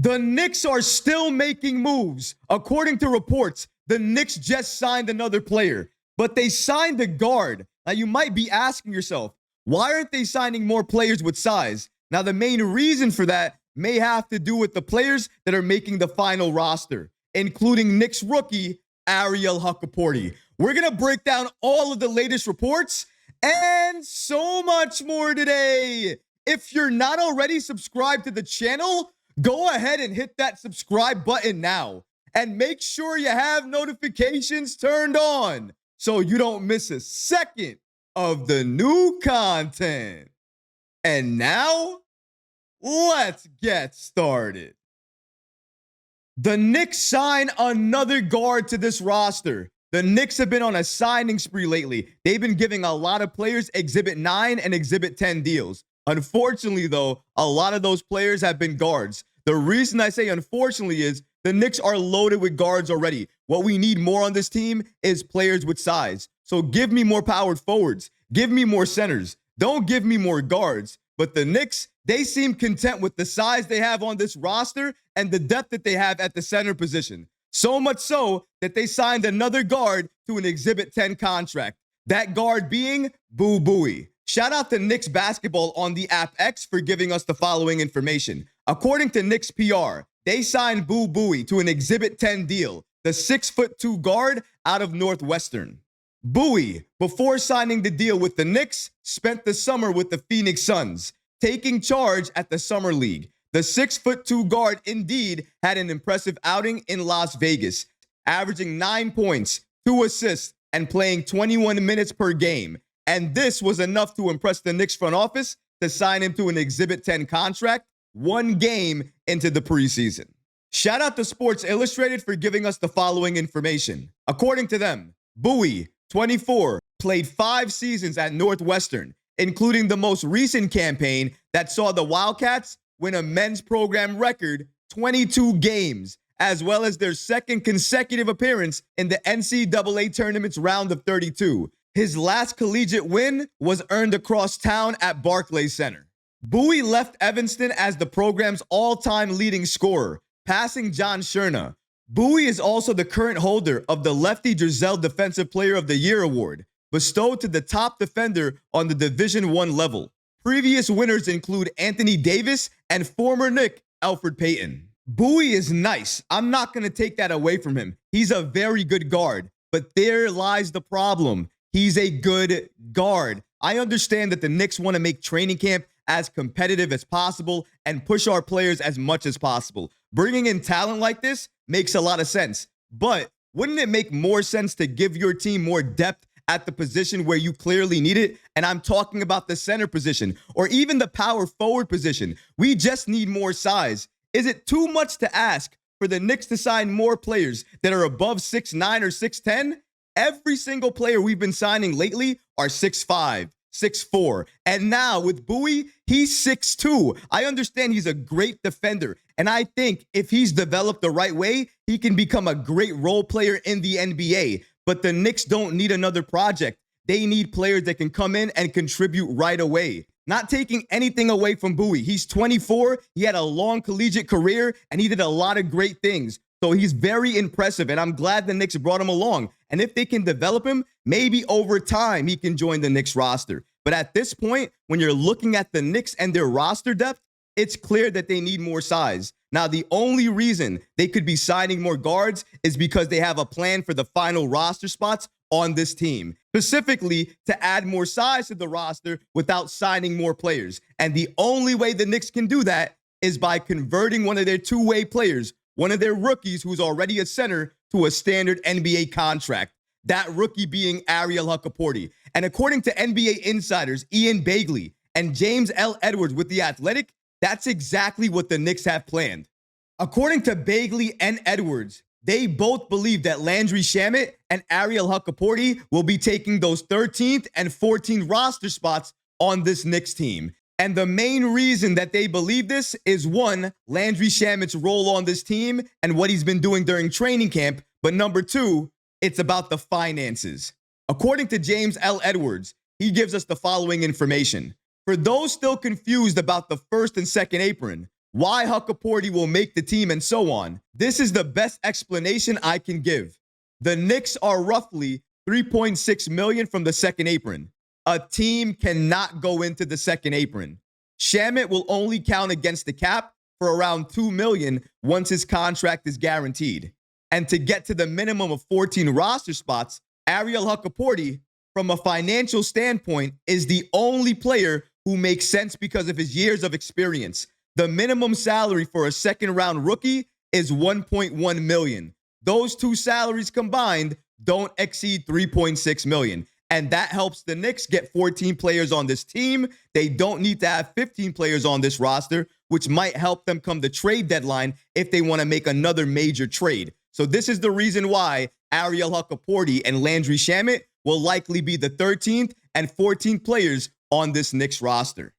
The Knicks are still making moves. According to reports, the Knicks just signed another player, but they signed a guard. Now, you might be asking yourself, why aren't they signing more players with size? Now, the main reason for that may have to do with the players that are making the final roster, including Knicks rookie Ariel Hukporti. We're going to break down all of the latest reports and so much more today. If you're not already subscribed to the channel, go ahead and hit that subscribe button now. And make sure you have notifications turned on so you don't miss a second of the new content. And now, let's get started. The Knicks sign another guard to this roster. The Knicks have been on a signing spree lately. They've been giving a lot of players Exhibit 9 and Exhibit 10 deals. Unfortunately, though, a lot of those players have been guards. The reason I say unfortunately is the Knicks are loaded with guards already. What we need more on this team is players with size. So give me more powered forwards. Give me more centers. Don't give me more guards. But the Knicks, they seem content with the size they have on this roster and the depth that they have at the center position. So much so that they signed another guard to an Exhibit 10 contract. That guard being Bubie. Shout out to Knicks basketball on the app X for giving us the following information. According to Knicks PR, they signed Bubie to an Exhibit 10 deal, the 6'2" guard out of Northwestern. Bubie, before signing the deal with the Knicks, spent the summer with the Phoenix Suns, taking charge at the Summer League. The 6'2" guard indeed had an impressive outing in Las Vegas, averaging 9 points, 2 assists, and playing 21 minutes per game. And this was enough to impress the Knicks front office to sign him to an Exhibit 10 contract 1 game into the preseason. Shout out to Sports Illustrated for giving us the following information. According to them, Bubie, 24, played 5 seasons at Northwestern, including the most recent campaign that saw the Wildcats win a men's program record 22 games, as well as their second consecutive appearance in the NCAA tournament's round of 32. His last collegiate win was earned across town at Barclays Center. Bubie left Evanston as the program's all-time leading scorer, passing John Sherna. Bubie is also the current holder of the Lefty Driesell Defensive Player of the Year award, bestowed to the top defender on the Division I level. Previous winners include Anthony Davis and former Knick Elfrid Payton. Bubie is nice. I'm not going to take that away from him. He's a very good guard, but there lies the problem. He's a good guard. I understand that the Knicks want to make training camp as competitive as possible and push our players as much as possible. Bringing in talent like this makes a lot of sense. But wouldn't it make more sense to give your team more depth at the position where you clearly need it? And I'm talking about the center position or even the power forward position. We just need more size. Is it too much to ask for the Knicks to sign more players that are above 6'9" or 6'10"? Every single player we've been signing lately are 6'5", 6'4", and now with Bubie, he's 6'2". I understand he's a great defender, and I think if he's developed the right way, he can become a great role player in the NBA. But the Knicks don't need another project. They need players that can come in and contribute right away. Not taking anything away from Bubie. He's 24, he had a long collegiate career, and he did a lot of great things. So he's very impressive, and I'm glad the Knicks brought him along. And if they can develop him, maybe over time he can join the Knicks roster. But at this point, when you're looking at the Knicks and their roster depth, it's clear that they need more size. Now, the only reason they could be signing more guards is because they have a plan for the final roster spots on this team, specifically to add more size to the roster without signing more players. And the only way the Knicks can do that is by converting one of their two-way players, one of their rookies who's already a center, to a standard NBA contract. That rookie being Ariel Hukporti. And according to NBA insiders Ian Begley and James L. Edwards with The Athletic, that's exactly what the Knicks have planned. According to Begley and Edwards, they both believe that Landry Shamet and Ariel Hukporti will be taking those 13th and 14th roster spots on this Knicks team. And the main reason that they believe this is, one, Landry Shamet's role on this team and what he's been doing during training camp. But number two, it's about the finances. According to James L. Edwards, he gives us the following information. For those still confused about the first and second apron, why Hukporti will make the team, and so on. This is the best explanation I can give. The Knicks are roughly $3.6 million from the second apron. A team cannot go into the second apron. Shamet will only count against the cap for around $2 million once his contract is guaranteed. And to get to the minimum of 14 roster spots, Ariel Hukporti, from a financial standpoint, is the only player who makes sense because of his years of experience. The minimum salary for a second-round rookie is $1.1 million. Those two salaries combined don't exceed $3.6 million. And that helps the Knicks get 14 players on this team. They don't need to have 15 players on this roster, which might help them come the trade deadline if they want to make another major trade. So this is the reason why Ariel Hukporti and Landry Shamet will likely be the 13th and 14th players on this Knicks roster.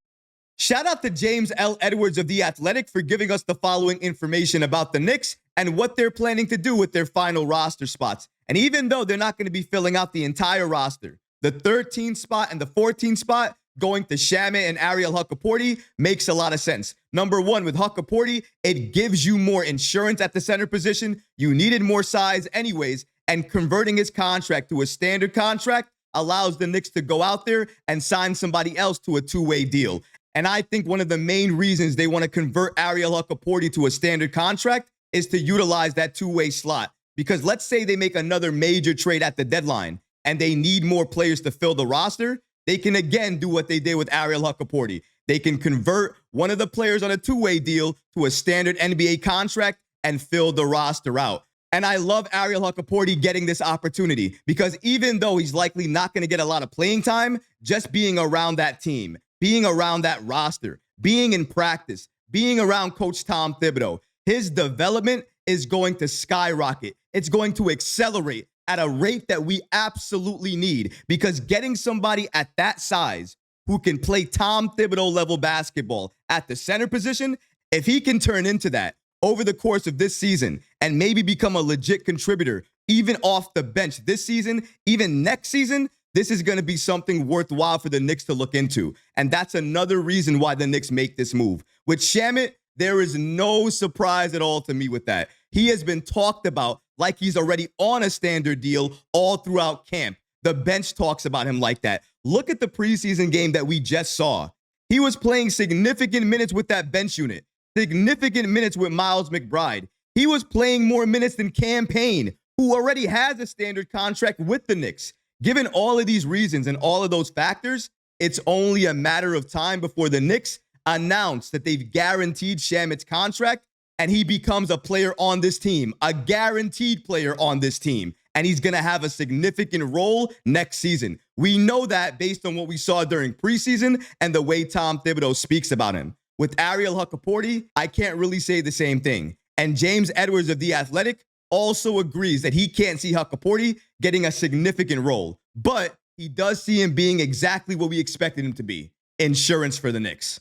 Shout out to James L. Edwards of The Athletic for giving us the following information about the Knicks and what they're planning to do with their final roster spots. And even though they're not going to be filling out the entire roster, the 13th spot and the 14th spot going to Shamet and Ariel Hukporti makes a lot of sense. Number one, with Hukporti, it gives you more insurance at the center position. You needed more size anyways, and converting his contract to a standard contract allows the Knicks to go out there and sign somebody else to a two-way deal. And I think one of the main reasons they want to convert Ariel Hukporti to a standard contract is to utilize that two-way slot. Because let's say they make another major trade at the deadline and they need more players to fill the roster, they can again do what they did with Ariel Hukporti. They can convert one of the players on a two-way deal to a standard NBA contract and fill the roster out. And I love Ariel Hukporti getting this opportunity because even though he's likely not going to get a lot of playing time, just being around that team, being around that roster, being in practice, being around Coach Tom Thibodeau, his development is going to skyrocket. It's going to accelerate at a rate that we absolutely need, because getting somebody at that size who can play Tom Thibodeau level basketball at the center position, if he can turn into that over the course of this season and maybe become a legit contributor, even off the bench this season, even next season, this is going to be something worthwhile for the Knicks to look into. And that's another reason why the Knicks make this move. With Shamet, there is no surprise at all to me with that. He has been talked about like he's already on a standard deal all throughout camp. The bench talks about him like that. Look at the preseason game that we just saw. He was playing significant minutes with that bench unit, significant minutes with Miles McBride. He was playing more minutes than Cam Payne, who already has a standard contract with the Knicks. Given all of these reasons and all of those factors, it's only a matter of time before the Knicks announce that they've guaranteed Shamet's contract and he becomes a player on this team, a guaranteed player on this team, and he's going to have a significant role next season. We know that based on what we saw during preseason and the way Tom Thibodeau speaks about him. With Ariel Hukporti, I can't really say the same thing. And James Edwards of The Athletic also agrees that he can't see Hukporti getting a significant role, but he does see him being exactly what we expected him to be, insurance for the Knicks.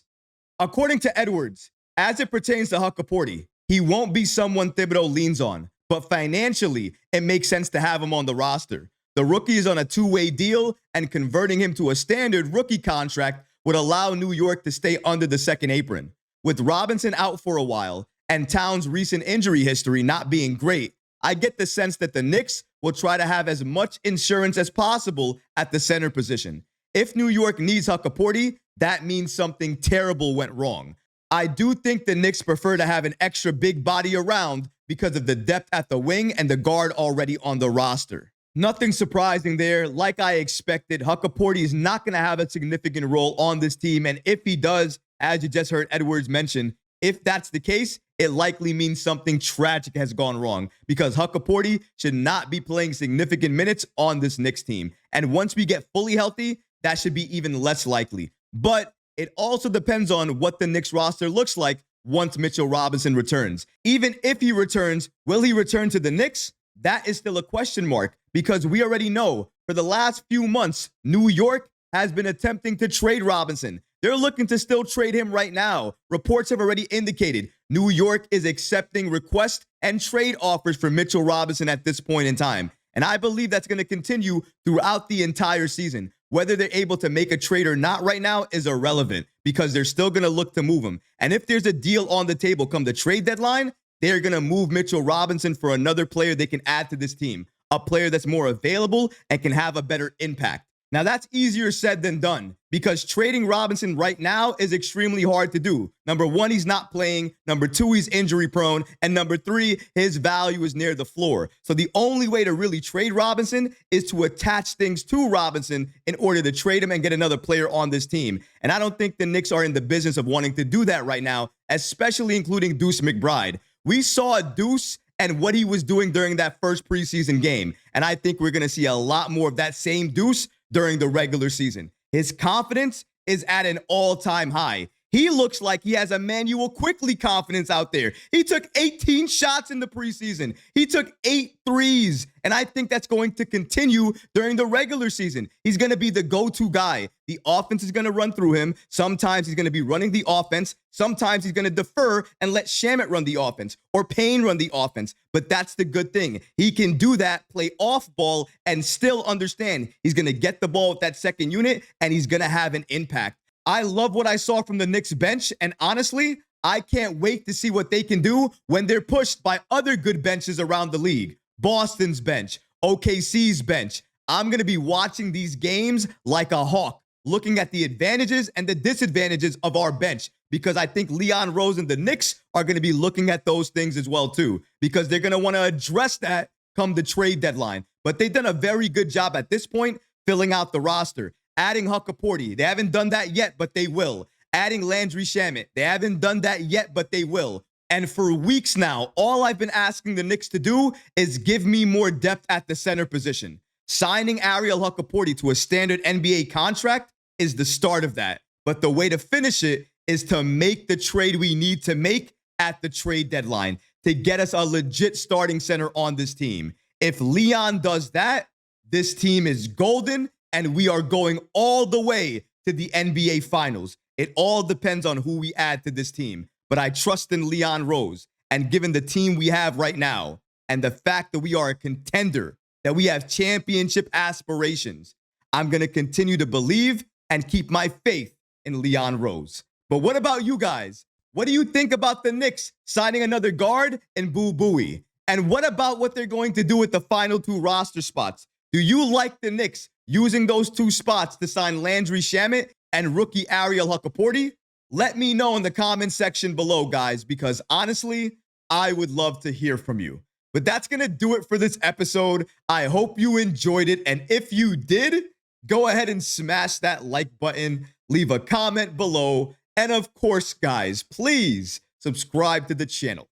According to Edwards, as it pertains to Hukporti, he won't be someone Thibodeau leans on, but financially, it makes sense to have him on the roster. The rookie is on a two-way deal, and converting him to a standard rookie contract would allow New York to stay under the second apron. With Robinson out for a while and Towns' recent injury history not being great, I get the sense that the Knicks will try to have as much insurance as possible at the center position. If New York needs Hukporti, that means something terrible went wrong. I do think the Knicks prefer to have an extra big body around because of the depth at the wing and the guard already on the roster. Nothing surprising there. Like I expected, Hukporti is not going to have a significant role on this team. And if he does, as you just heard Edwards mention, if that's the case, it likely means something tragic has gone wrong, because Hukporti should not be playing significant minutes on this Knicks team. And once we get fully healthy, that should be even less likely. But it also depends on what the Knicks roster looks like once Mitchell Robinson returns. Even if he returns, will he return to the Knicks? That is still a question mark, because we already know for the last few months, New York has been attempting to trade Robinson. They're looking to still trade him right now. Reports have already indicated New York is accepting requests and trade offers for Mitchell Robinson at this point in time. And I believe that's going to continue throughout the entire season. whether they're able to make a trade or not right now is irrelevant because they're still going to look to move him. And if there's a deal on the table come the trade deadline, they're going to move Mitchell Robinson for another player they can add to this team, a player that's more available and can have a better impact. Now, that's easier said than done because trading Robinson right now is extremely hard to do. Number one, he's not playing. Number two, he's injury prone. And number three, his value is near the floor. So the only way to really trade Robinson is to attach things to Robinson in order to trade him and get another player on this team. And I don't think the Knicks are in the business of wanting to do that right now, especially including Deuce McBride. We saw Deuce and what he was doing during that first preseason game. And I think we're going to see a lot more of that same Deuce during the regular season. His confidence is at an all-time high. He looks like he has Emmanuel Quickly confidence out there. He took 18 shots in the preseason. He took 8 threes, and I think that's going to continue during the regular season. He's going to be the go-to guy. The offense is going to run through him. Sometimes he's going to be running the offense. Sometimes he's going to defer and let Shamet run the offense or Payne run the offense. But that's the good thing. He can do that, play off ball, and still understand he's going to get the ball with that second unit, and he's going to have an impact. I love what I saw from the Knicks bench, and honestly, I can't wait to see what they can do when they're pushed by other good benches around the league. Boston's bench, OKC's bench. I'm going to be watching these games like a hawk, looking at the advantages and the disadvantages of our bench, because I think Leon Rose and the Knicks are going to be looking at those things as well, too, because they're going to want to address that come the trade deadline. But they've done a very good job at this point filling out the roster. Adding Hukporti, they haven't done that yet, but they will. Adding Landry Shamet, they haven't done that yet, but they will. And for weeks now, all I've been asking the Knicks to do is give me more depth at the center position. Signing Ariel Hukporti to a standard NBA contract is the start of that. But the way to finish it is to make the trade we need to make at the trade deadline to get us a legit starting center on this team. If Leon does that, this team is golden, and we are going all the way to the NBA Finals. It all depends on who we add to this team. But I trust in Leon Rose. And given the team we have right now and the fact that we are a contender, that we have championship aspirations, I'm going to continue to believe and keep my faith in Leon Rose. But what about you guys? What do you think about the Knicks signing another guard in Bubie? And what about what they're going to do with the final 2 roster spots? Do you like the Knicks using those 2 spots to sign Landry Shamet and rookie Ariel Hukporti? Let me know in the comment section below, guys, because honestly, I would love to hear from you. But that's going to do it for this episode. I hope you enjoyed it. And if you did, go ahead and smash that like button, leave a comment below. And of course, guys, please subscribe to the channel.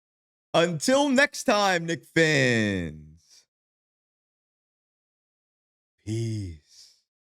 Until next time, Knick fans. Peace.